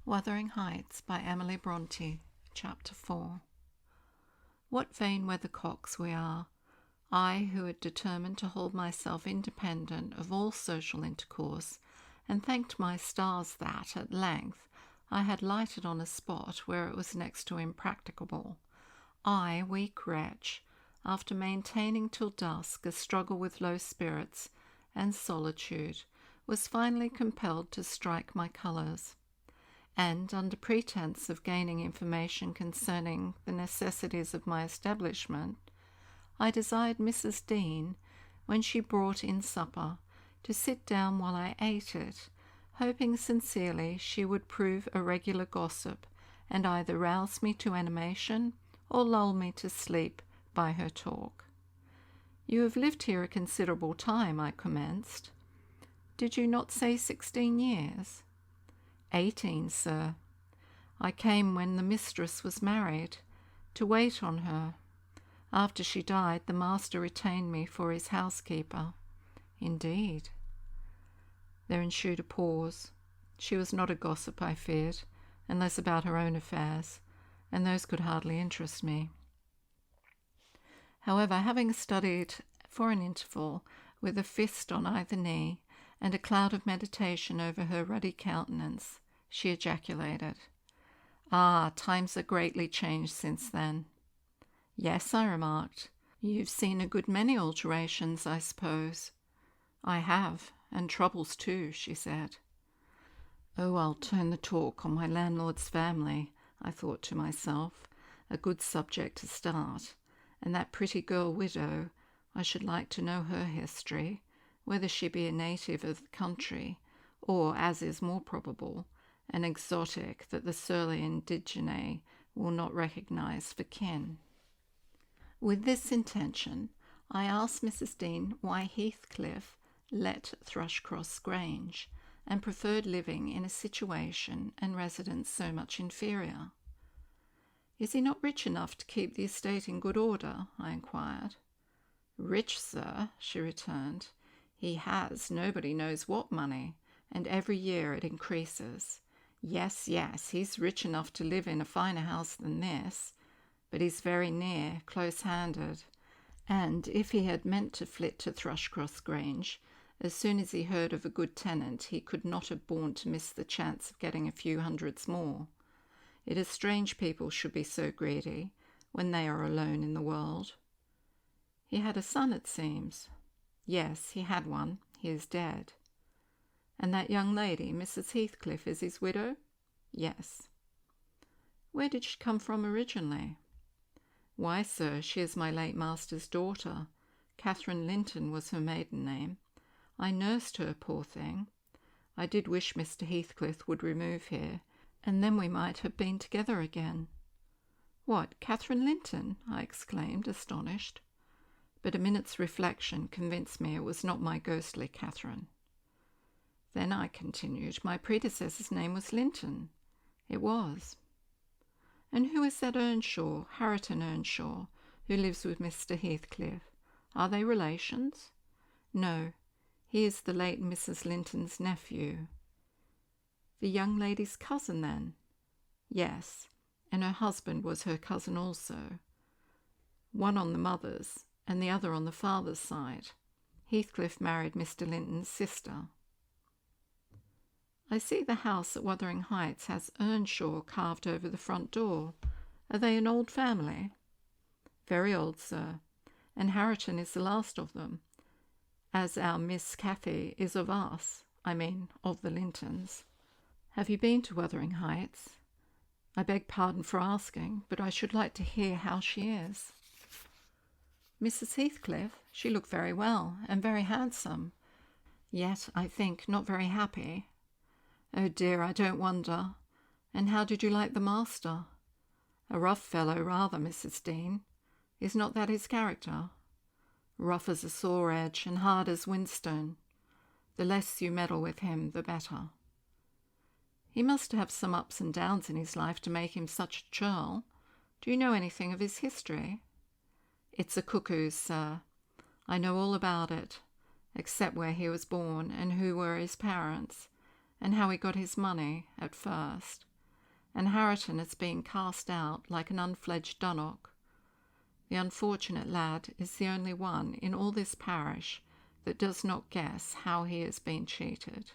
Wuthering Heights by Emily Brönte, Chapter 4. What vain weathercocks we are, I who had determined to hold myself independent of all social intercourse, and thanked my stars that, at length, I had lighted on a spot where it was next to impracticable. I, weak wretch, after maintaining till dusk a struggle with low spirits and solitude, was finally compelled to strike my colours, and, under pretence of gaining information concerning the necessities of my establishment, I desired Mrs. Dean, when she brought in supper, to sit down while I ate it, hoping sincerely she would prove a regular gossip, and either rouse me to animation or lull me to sleep by her talk. "You have lived here a considerable time," I commenced. "Did you not say 16 years?" 18, sir. I came when the mistress was married, to wait on her. After she died, the master retained me for his housekeeper." "Indeed." There ensued a pause. She was not a gossip, I feared, unless about her own affairs, and those could hardly interest me. However, having studied for an interval, with a fist on either knee, and a cloud of meditation over her ruddy countenance, she ejaculated, "Ah, times are greatly changed since then." "Yes," I remarked. "You've seen a good many alterations, I suppose." "I have, and troubles too," she said. "Oh, I'll turn the talk on my landlord's family," I thought to myself. "A good subject to start. And that pretty girl widow, I should like to know her history, whether she be a native of the country, or, as is more probable, an exotic that the surly indigene will not recognize for kin." With this intention, I asked Mrs. Dean why Heathcliff let Thrushcross Grange, and preferred living in a situation and residence so much inferior. "Is he not rich enough to keep the estate in good order?" I inquired. "Rich, sir," she returned. "He has nobody knows what money, and every year it increases. Yes, he's rich enough to live in a finer house than this, but he's very near, close-handed, and if he had meant to flit to Thrushcross Grange, as soon as he heard of a good tenant, he could not have borne to miss the chance of getting a few hundreds more. It is strange people should be so greedy when they are alone in the world." "He had a son, it seems." "Yes, he had one. He is dead." "And that young lady, Mrs. Heathcliff, is his widow?" "Yes." "Where did she come from originally?" "Why, sir, she is my late master's daughter. Catherine Linton was her maiden name. I nursed her, poor thing. I did wish Mr. Heathcliff would remove here, and then we might have been together again." "What, Catherine Linton?" I exclaimed, astonished. But a minute's reflection convinced me it was not my ghostly Catherine. "Then," I continued, "my predecessor's name was Linton." "It was." "And who is that Earnshaw, Hareton Earnshaw, who lives with Mr. Heathcliff? Are they relations?" "No, he is the late Mrs. Linton's nephew." "The young lady's cousin, then?" "Yes, and her husband was her cousin also. One on the mother's, and the other on the father's side. Heathcliff married Mr. Linton's sister." "I see the house at Wuthering Heights has Earnshaw carved over the front door. Are they an old family?" "Very old, sir, and Hareton is the last of them, as our Miss Cathy is of us, of the Lintons." "Have you been to Wuthering Heights?" "I beg pardon for asking, but I should like to hear how she is." "Mrs. Heathcliff? She looked very well, and very handsome, yet, I think, not very happy." "Oh dear, I don't wonder. And how did you like the master?" "A rough fellow, rather, Mrs. Dean. Is not that his character? Rough as a saw edge, and hard as whinstone. The less you meddle with him, the better." "He must have some ups and downs in his life to make him such a churl. Do you know anything of his history?" "It's a cuckoo's, sir. I know all about it, except where he was born, and who were his parents, and how he got his money at first. and Hareton has been cast out like an unfledged dunnock. The unfortunate lad is the only one in all this parish that does not guess how he has been cheated.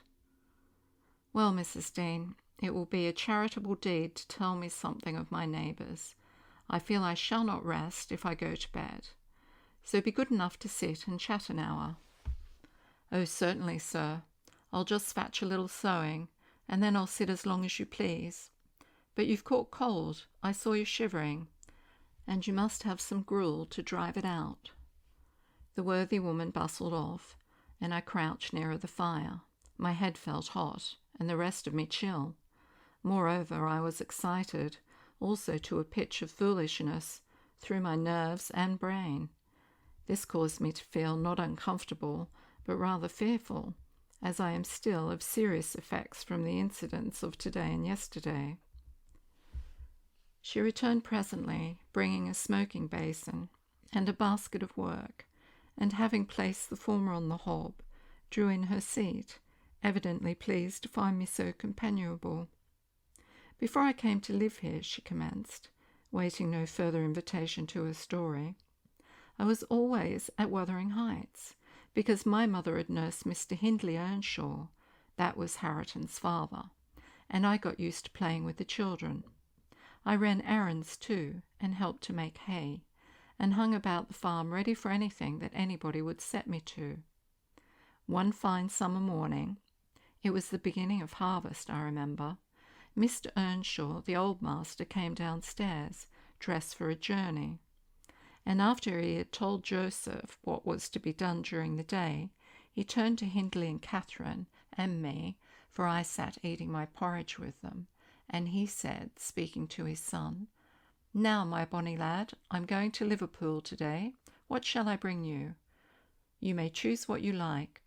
Well, Mrs. Dean, it will be a charitable deed to tell me something of my neighbours. I feel I shall not rest if I go to bed. So be good enough to sit and chat an hour. Oh, certainly, sir. I'll just fetch a little sewing, and then I'll sit as long as you please. But you've caught cold. I saw you shivering, and you must have some gruel to drive it out. The worthy woman bustled off, and I crouched nearer the fire. My head felt hot, and the rest of me chill. Moreover, I was excited, also to a pitch of foolishness, through my nerves and brain. This caused me to feel not uncomfortable, but rather fearful, as I am still of serious effects from the incidents of today and yesterday. She returned presently, bringing a smoking basin and a basket of work, and having placed the former on the hob, drew in her seat, evidently pleased to find me so companionable. Before I came to live here, she commenced, waiting no further invitation to her story, I was always at Wuthering Heights, because my mother had nursed Mr. Hindley Earnshaw, that was Hareton's father, and I got used to playing with the children. I ran errands too, and helped to make hay, and hung about the farm ready for anything that anybody would set me to. One fine summer morning, it was the beginning of harvest, I remember, Mr. Earnshaw, the old master, came downstairs, dressed for a journey, and after he had told Joseph what was to be done during the day, he turned to Hindley and Catherine and me, for I sat eating my porridge with them, and he said, speaking to his son, "Now, my bonny lad, I'm going to Liverpool today. What shall I bring you? You may choose what you like,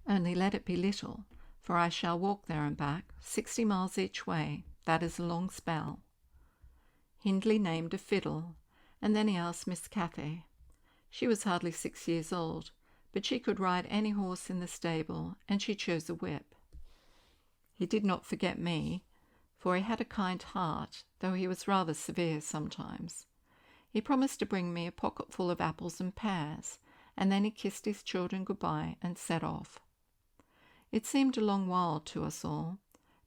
only let it be little, for I shall walk there and back, 60 miles each way. That is a long spell." Hindley named a fiddle, and then he asked Miss Cathy. She was hardly 6 years old, but she could ride any horse in the stable, and she chose a whip. He did not forget me, for he had a kind heart, though he was rather severe sometimes. He promised to bring me a pocketful of apples and pears, and then he kissed his children good-bye and set off. It seemed a long while to us all,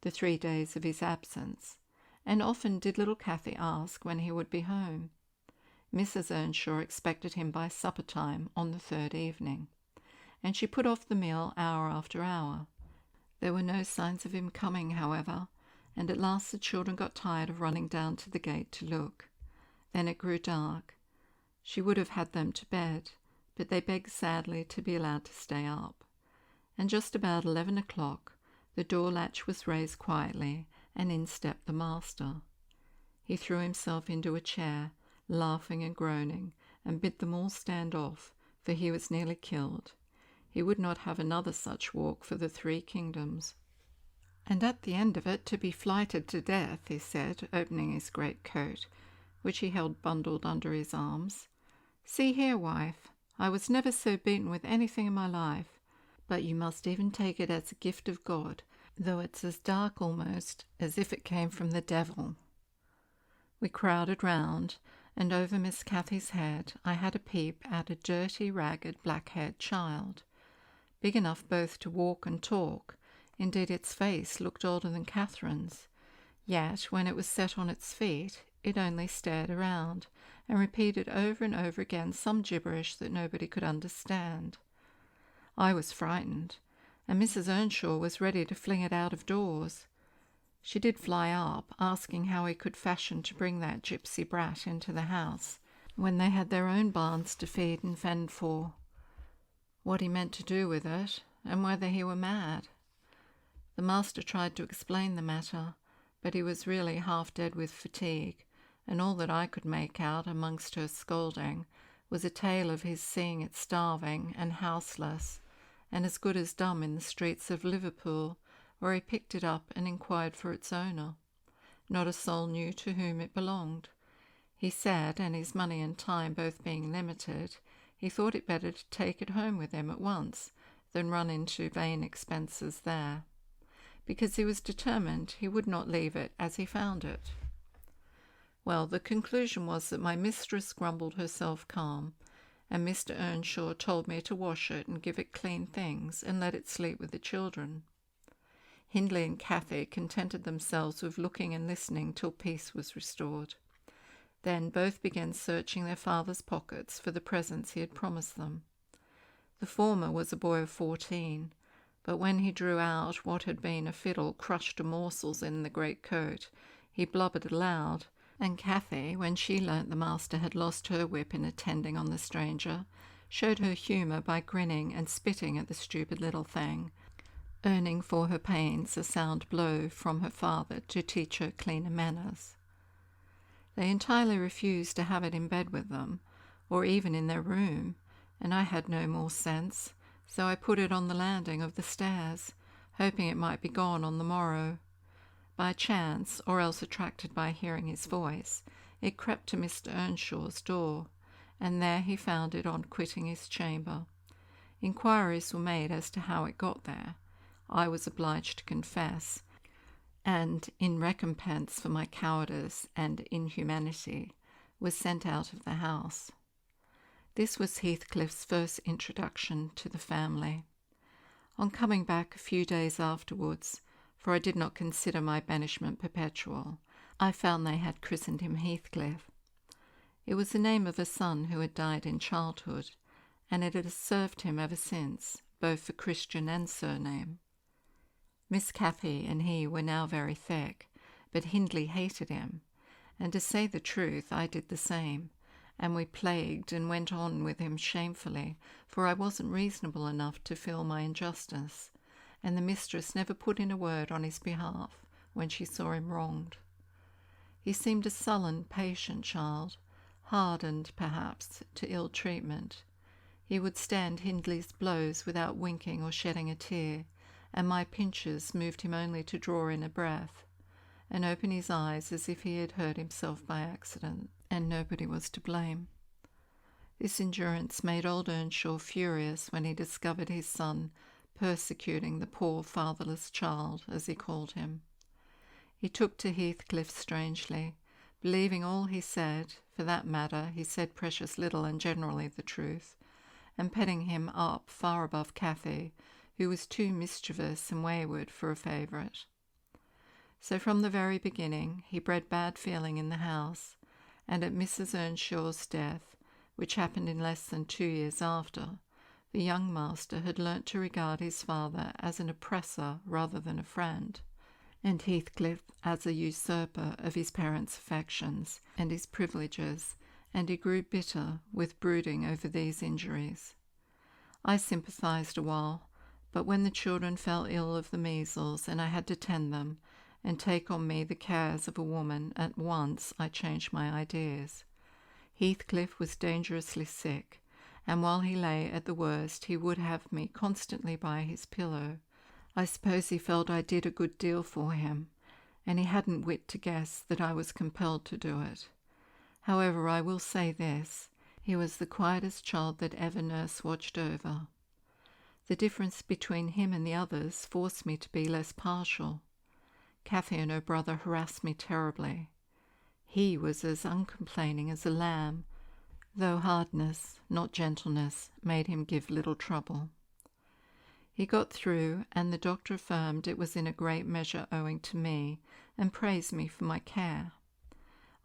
the 3 days of his absence, and often did little Cathy ask when he would be home. Mrs. Earnshaw expected him by supper-time on the 3rd evening, and she put off the meal hour after hour. There were no signs of him coming, however, and at last the children got tired of running down to the gate to look. Then it grew dark. She would have had them to bed, but they begged sadly to be allowed to stay up. And just about 11 o'clock, the door latch was raised quietly, and in stepped the master. He threw himself into a chair, laughing and groaning, and bid them all stand off, for he was nearly killed. He would not have another such walk for the 3 kingdoms. And at the end of it to be flighted to death, he said, opening his great coat, which he held bundled under his arms. "See here, wife, I was never so beaten with anything in my life, but you must even take it as a gift of God, though it's as dark almost as if it came from the devil." We crowded round, and over Miss Cathy's head I had a peep at a dirty, ragged, black-haired child, big enough both to walk and talk. Indeed, its face looked older than Catherine's, yet when it was set on its feet it only stared around, and repeated over and over again some gibberish that nobody could understand. I was frightened, and Mrs. Earnshaw was ready to fling it out of doors. She did fly up, asking how he could fashion to bring that gypsy brat into the house, when they had their own barns to feed and fend for, what he meant to do with it, and whether he were mad. The master tried to explain the matter, but he was really half dead with fatigue, and all that I could make out amongst her scolding was a tale of his seeing it starving and houseless, and as good as dumb in the streets of Liverpool, where he picked it up and inquired for its owner. Not a soul knew to whom it belonged. He said, and his money and time both being limited, he thought it better to take it home with him at once than run into vain expenses there. because he was determined he would not leave it as he found it. Well, the conclusion was that my mistress grumbled herself calm, and Mr. Earnshaw told me to wash it and give it clean things and let it sleep with the children. Hindley and Cathy contented themselves with looking and listening till peace was restored. Then both began searching their father's pockets for the presents he had promised them. The former was a boy of 14, but when he drew out what had been a fiddle crushed to morsels in the great coat, he blubbered aloud, and Cathy, when she learnt the master had lost her whip in attending on the stranger, showed her humour by grinning and spitting at the stupid little thing, earning for her pains a sound blow from her father to teach her cleaner manners. They entirely refused to have it in bed with them, or even in their room, and I had no more sense, so I put it on the landing of the stairs, hoping it might be gone on the morrow. By chance, or else attracted by hearing his voice, it crept to Mr. Earnshaw's door, and there he found it on quitting his chamber. Inquiries were made as to how it got there. I was obliged to confess, and, in recompense for my cowardice and inhumanity, was sent out of the house. This was Heathcliff's first introduction to the family. On coming back a few days afterwards, for I did not consider my banishment perpetual, I found they had christened him Heathcliff. It was the name of a son who had died in childhood, and it had served him ever since, both for Christian and surname. Miss Cathy and he were now very thick, but Hindley hated him, and to say the truth, I did the same, and we plagued and went on with him shamefully, for I wasn't reasonable enough to feel my injustice, and the mistress never put in a word on his behalf when she saw him wronged. He seemed a sullen, patient child, hardened, perhaps, to ill treatment. He would stand Hindley's blows without winking or shedding a tear, and my pinches moved him only to draw in a breath, and open his eyes as if he had hurt himself by accident, and nobody was to blame. This endurance made old Earnshaw furious when he discovered his son persecuting the poor fatherless child, as he called him. He took to Heathcliff strangely, believing all he said. For that matter, he said precious little and generally the truth, and petting him up far above Cathy, who was too mischievous and wayward for a favourite. So from the very beginning he bred bad feeling in the house, and at Mrs. Earnshaw's death, which happened in less than 2 years after, the young master had learnt to regard his father as an oppressor rather than a friend, and Heathcliff as a usurper of his parents' affections and his privileges, and he grew bitter with brooding over these injuries. I sympathised a while, but when the children fell ill of the measles and I had to tend them and take on me the cares of a woman, at once I changed my ideas. Heathcliff was dangerously sick, and while he lay at the worst he would have me constantly by his pillow. I suppose he felt I did a good deal for him, and he hadn't wit to guess that I was compelled to do it. However, I will say this, he was the quietest child that ever nurse watched over. The difference between him and the others forced me to be less partial. Cathy and her brother harassed me terribly. He was as uncomplaining as a lamb, though hardness, not gentleness, made him give little trouble. He got through, and the doctor affirmed it was in a great measure owing to me, and praised me for my care.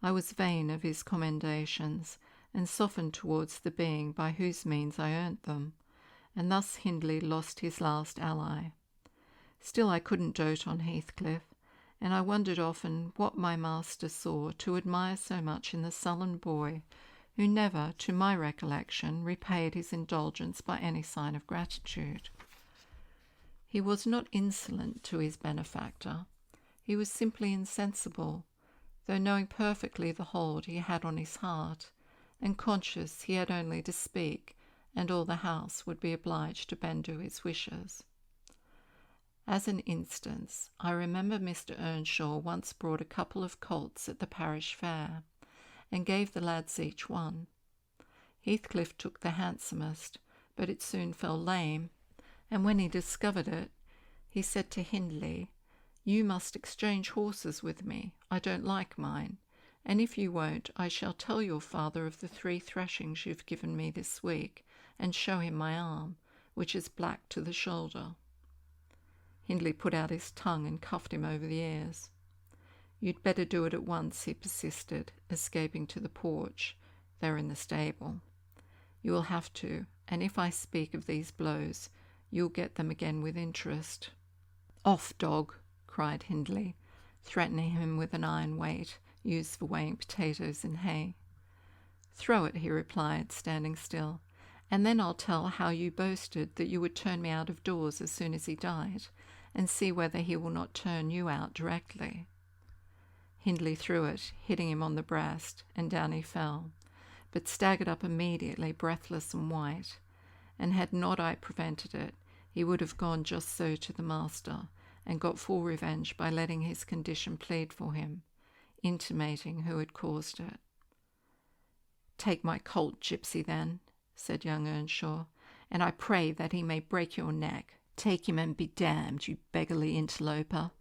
I was vain of his commendations, and softened towards the being by whose means I earned them, and thus Hindley lost his last ally. Still I couldn't dote on Heathcliff, and I wondered often what my master saw to admire so much in the sullen boy, who never, to my recollection, repaid his indulgence by any sign of gratitude. He was not insolent to his benefactor. He was simply insensible, though knowing perfectly the hold he had on his heart, and conscious he had only to speak, and all the house would be obliged to bend to his wishes. As an instance, I remember Mr. Earnshaw once brought a couple of colts at the parish fair, and gave the lads each one. Heathcliff took the handsomest, but it soon fell lame, and when he discovered it, he said to Hindley, You must exchange horses with me. I don't like mine. And if you won't, I shall tell your father of the 3 thrashings you've given me this week, and show him my arm, which is black to the shoulder." Hindley put out his tongue and cuffed him over the ears. "You'd better do it at once," he persisted, escaping to the porch. "They're in the stable. You will have to, and if I speak of these blows, you'll get them again with interest." "Off, dog!" cried Hindley, threatening him with an iron weight used for weighing potatoes and hay. "Throw it," he replied, standing still, "and then I'll tell how you boasted that you would turn me out of doors as soon as he died, and see whether he will not turn you out directly." Hindley threw it, hitting him on the breast, and down he fell, but staggered up immediately, breathless and white, and had not I prevented it, he would have gone just so to the master, and got full revenge by letting his condition plead for him, intimating who had caused it. "Take my colt, gypsy, then," said young Earnshaw, "and I pray that he may break your neck. Take him and be damned, you beggarly interloper,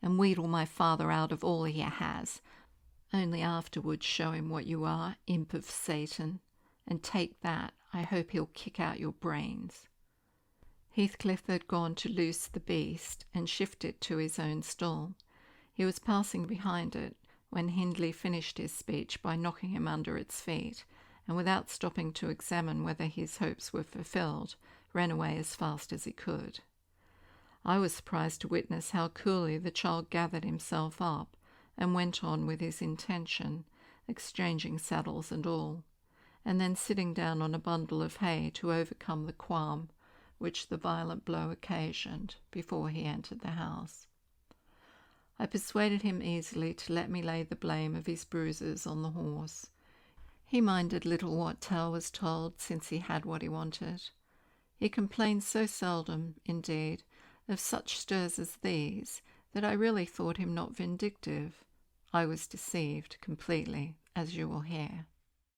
and wheedle my father out of all he has. Only afterwards show him what you are, imp of Satan, and take that, I hope he'll kick out your brains." Heathcliff had gone to loose the beast and shift it to his own stall. He was passing behind it when Hindley finished his speech by knocking him under its feet, and without stopping to examine whether his hopes were fulfilled, ran away as fast as he could. I was surprised to witness how coolly the child gathered himself up and went on with his intention, exchanging saddles and all, and then sitting down on a bundle of hay to overcome the qualm which the violent blow occasioned before he entered the house. I persuaded him easily to let me lay the blame of his bruises on the horse. He minded little what tale was told, since he had what he wanted. He complained so seldom, indeed, of such stirs as these, that I really thought him not vindictive. I was deceived completely, as you will hear.